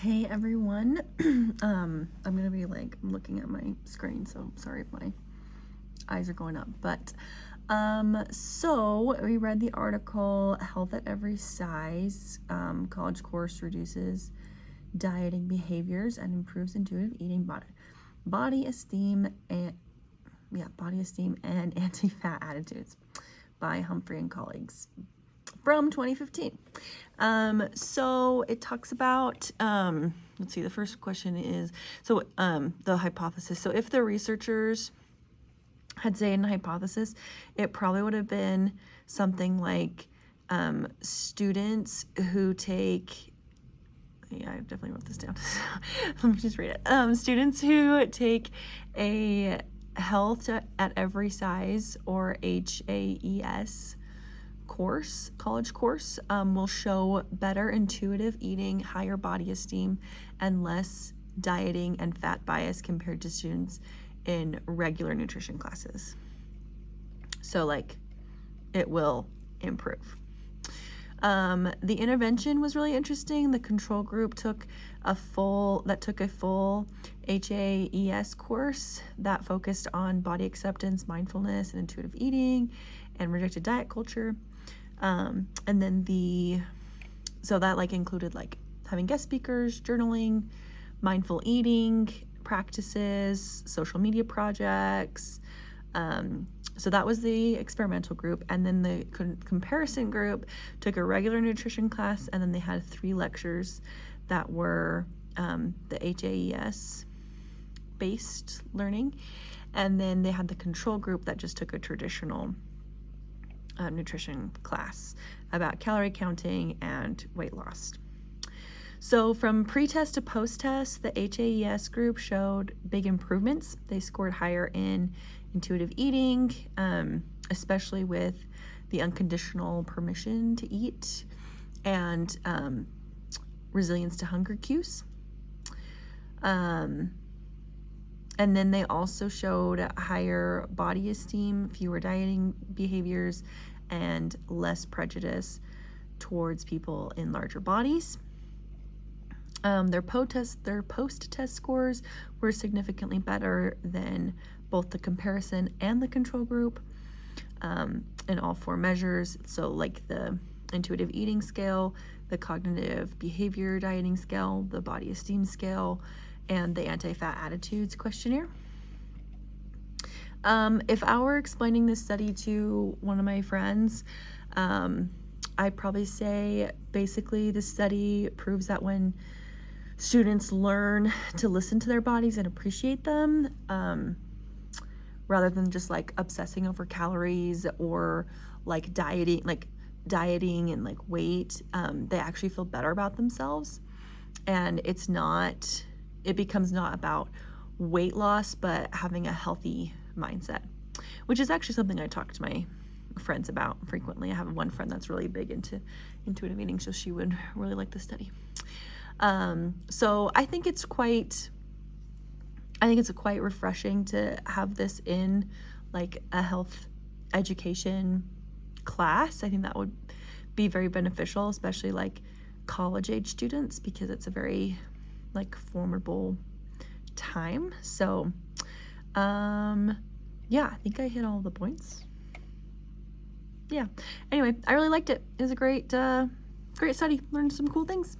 Hey everyone. I'm gonna be like looking at my screen, so sorry if my eyes are going up. But so we read the article Health at Every Size. College course reduces dieting behaviors and improves intuitive eating, body esteem and anti-fat attitudes by Humphrey and colleagues from 2015. So it talks about, let's see, the first question is, the hypothesis. So if the researchers had said in hypothesis, it probably would have been something like students who take, yeah, I definitely wrote this down. Let me just read it. Students who take a Health at Every Size, or HAES, college course, will show better intuitive eating, higher body esteem, and less dieting and fat bias compared to students in regular nutrition classes. So like it will improve. The intervention was really interesting. The control group took a full HAES course that focused on body acceptance, mindfulness, and intuitive eating, and rejected diet culture. And then so that like included like having guest speakers, journaling, mindful eating practices, social media projects. So that was the experimental group. And then the comparison group took a regular nutrition class, and then they had 3 lectures that were the HAES based learning. And then they had the control group that just took a traditional nutrition class about calorie counting and weight loss. So from pre-test to post-test, the HAES group showed big improvements. They scored higher in intuitive eating, especially with the unconditional permission to eat, and resilience to hunger cues. And then they also showed higher body esteem, fewer dieting behaviors, and less prejudice towards people in larger bodies. Their post-test scores were significantly better than both the comparison and the control group in all 4 measures. So like the intuitive eating scale, the cognitive behavior dieting scale, the body esteem scale, and the anti-fat attitudes questionnaire. If I were explaining this study to one of my friends, I'd probably say basically this study proves that when students learn to listen to their bodies and appreciate them, rather than just like obsessing over calories or like dieting and like weight, they actually feel better about themselves. And it becomes not about weight loss, but having a healthy mindset, which is actually something I talk to my friends about frequently. I have one friend that's really big into intuitive eating, so she would really like the study. So I think it's quite refreshing to have this in like a health education class. I think that would be very beneficial, especially like college age students, because it's a very like formidable time. So yeah, I think I hit all the points. Yeah, anyway, I really liked it. It was a great study. Learned some cool things.